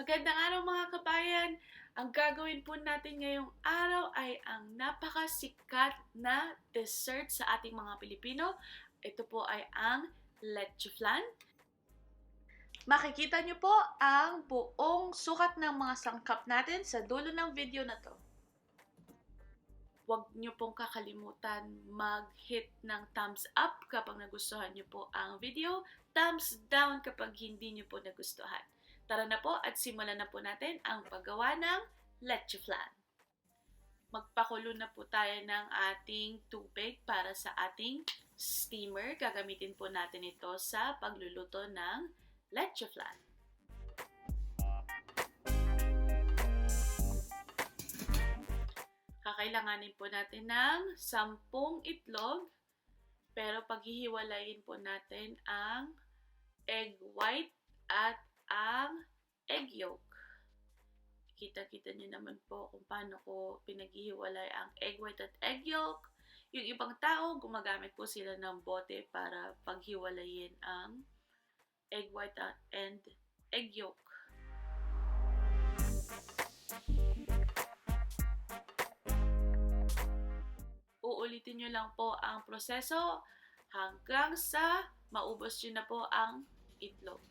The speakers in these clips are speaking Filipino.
Magandang araw mga kabayan! Ang gagawin po natin ngayong araw ay ang napakasikat na dessert sa ating mga Pilipino. Ito po ay ang Leche Flan. Makikita niyo po ang buong sukat ng mga sangkap natin sa dulo ng video na to. Huwag niyo pong kakalimutan mag-hit ng thumbs up kapag nagustuhan niyo po ang video, thumbs down kapag hindi niyo po nagustuhan. Tara na po at simulan na po natin ang paggawa ng Leche Flan. Magpakulo na po tayo ng ating tubig para sa ating steamer. Gagamitin po natin ito sa pagluluto ng Leche Flan. Kakailanganin po natin ng 10 itlog, pero paghihiwalayin po natin ang egg white at ang egg yolk. Kita-kita niyo naman po kung paano ko pinaghihiwalay ang egg white at egg yolk. Yung ibang tao, gumagamit po sila ng bote para paghiwalayin ang egg white and egg yolk. Uulitin nyo lang po ang proseso hanggang sa maubos nyo na po ang itlog.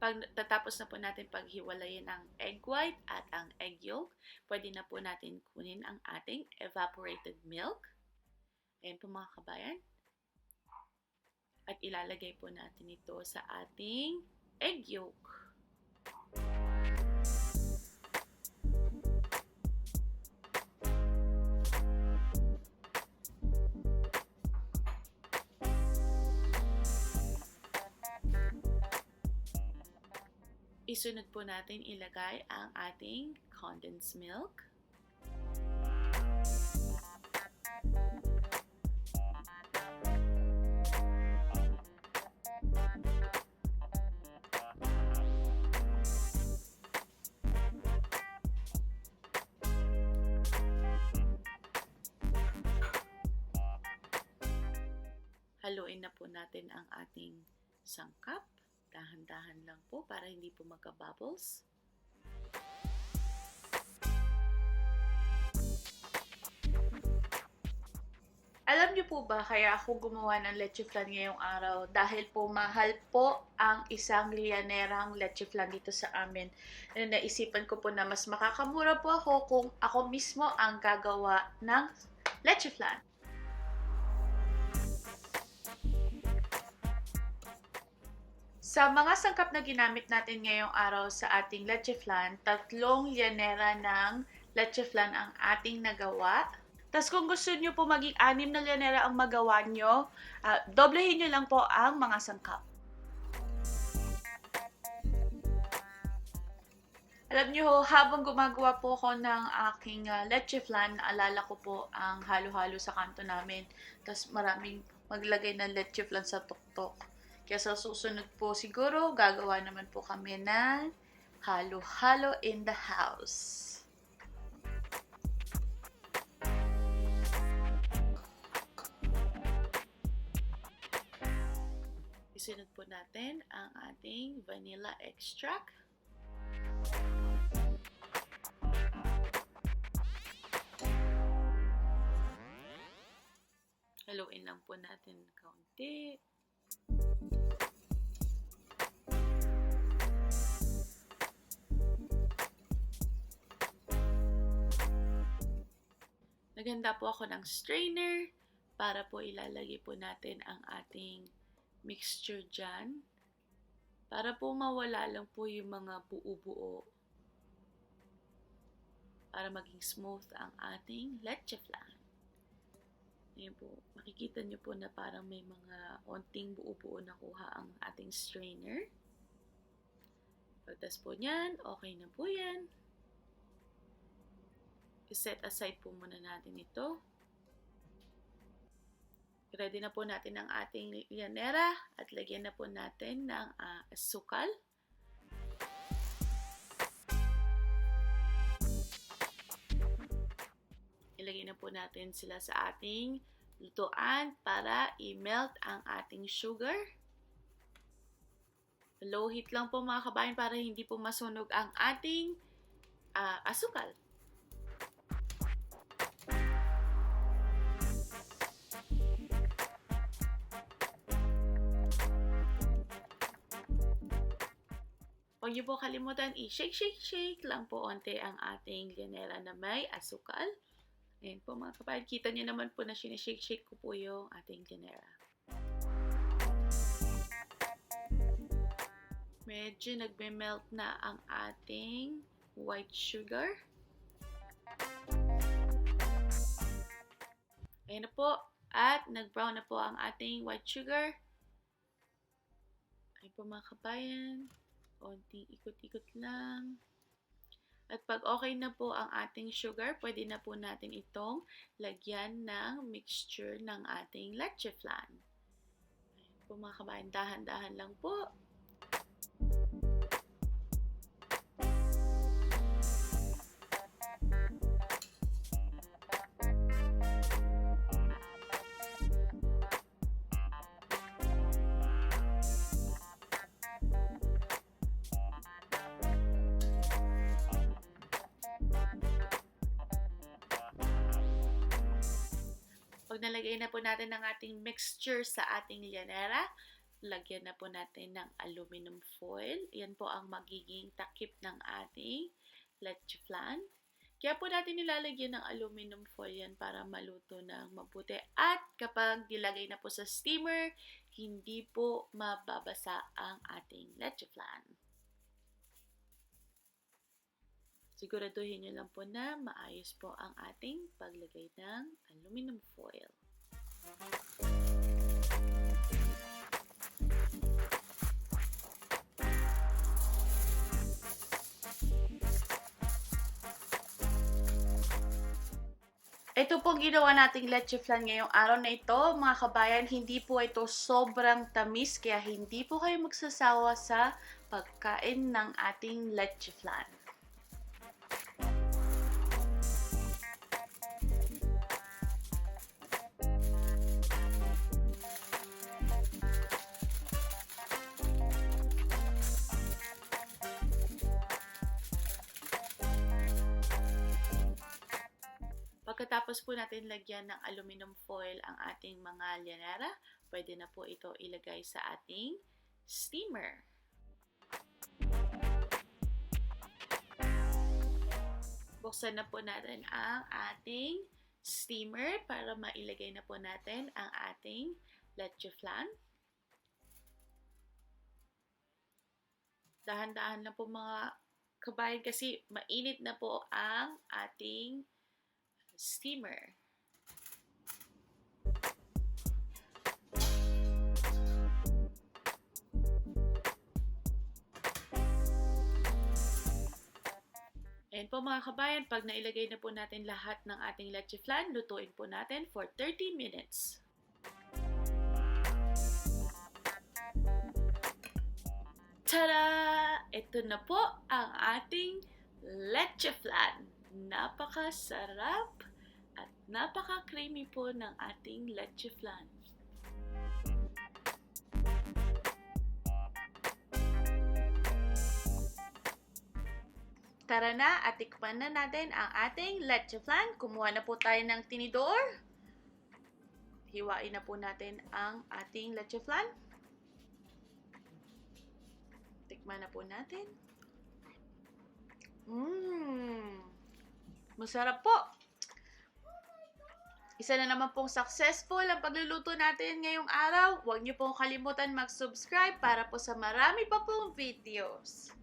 Pag tatapos na po natin paghiwalayin ang egg white at ang egg yolk, pwede na po natin kunin ang ating evaporated milk. Ayan po mga kabayan. At ilalagay po natin ito sa ating egg yolk. Isunod po natin ilagay ang ating condensed milk. Haluin na po natin ang ating sangkap. Dahan-dahan lang po para hindi po magka-bubbles. Alam niyo po ba kaya ako gumawa ng Leche Flan ngayong araw? Dahil po mahal po ang isang lianerang Leche Flan dito sa amin. Naisipan ko po na mas makakamura po ako kung ako mismo ang gagawa ng Leche Flan. Sa mga sangkap na ginamit natin ngayong araw sa ating Leche Flan, 3 lianera ng Leche Flan ang ating nagawa. Tapos kung gusto nyo po maging 6 na lianera ang magawa nyo, doblehin nyo lang po ang mga sangkap. Alam nyo, habang gumagawa po ako ng aking Leche Flan, naalala ko po ang halo-halo sa kanto namin. Tapos maraming maglagay ng Leche Flan sa tuktok. Kaya sa susunod po siguro, gagawa naman po kami ng halo-halo in the house. Isunod po natin ang ating vanilla extract. Haluin lang po natin kaunti. Naghanda po ako ng strainer para po ilalagay po natin ang ating mixture dyan. Para po mawala lang po yung mga buo-buo. Para maging smooth ang ating Leche Flan. Ayan po, makikita nyo po na parang may mga onting buo-buo nakuha ang ating strainer. Pagtas po niyan, okay na po yan. I-set aside po muna natin ito. Ready na po natin ang ating llanera at lagyan na po natin ng asukal. Ilagay na po natin sila sa ating lutuan para i-melt ang ating sugar. Low heat lang po mga kabayan para hindi po masunog ang ating asukal. Huwag niyo po kalimutan i-shake lang po onte ang ating llanera na may asukal. Ayan po mga kabayan, kita niyo naman po na sinishake ko po yung ating llanera. Medyo nagme-melt na ang ating white sugar. Ayan na po. At nag-brown na po ang ating white sugar. Ayan po mga kabayan. Konting ikot-ikot lang. At pag okay na po ang ating sugar, pwede na po natin itong lagyan ng mixture ng ating leche flan. Ayan po mga kabayan, dahan-dahan lang po. Pag nalagay na po natin ang ating mixture sa ating llanera, lagyan na po natin ng aluminum foil. Yan po ang magiging takip ng ating leche flan. Kaya po natin nilalagyan ng aluminum foil yan para maluto ng mabuti. At kapag nilagay na po sa steamer, hindi po mababasa ang ating leche flan. Siguraduhin nyo lang po na maayos po ang ating paglagay ng aluminum foil. Ito pong ginawa nating leche flan ngayong araw na ito, mga kabayan, hindi po ito sobrang tamis, kaya hindi po kayo magsasawa sa pagkain ng ating leche flan. Pagkatapos po natin lagyan ng aluminum foil ang ating mga llanera, pwede na po ito ilagay sa ating steamer. Buksan na po natin ang ating steamer para mailagay na po natin ang ating leche flan. Dahan-dahan lang po mga kabayan kasi mainit na po ang ating steamer. Ayan po mga kabayan, pag nailagay na po natin lahat ng ating leche flan, lutuin po natin for 30 minutes. Tada! Ito na po ang ating leche flan. Napakasarap at napaka-creamy po ng ating leche flan. Tara na at tikman na natin ang ating leche flan. Kumuha na po tayo ng tinidor. Hiwain na po natin ang ating leche flan. Tikman na po natin. Masarap po. Isa na naman pong successful ang pagluluto natin ngayong araw. Huwag niyo pong kalimutan mag-subscribe para po sa marami pa pong videos.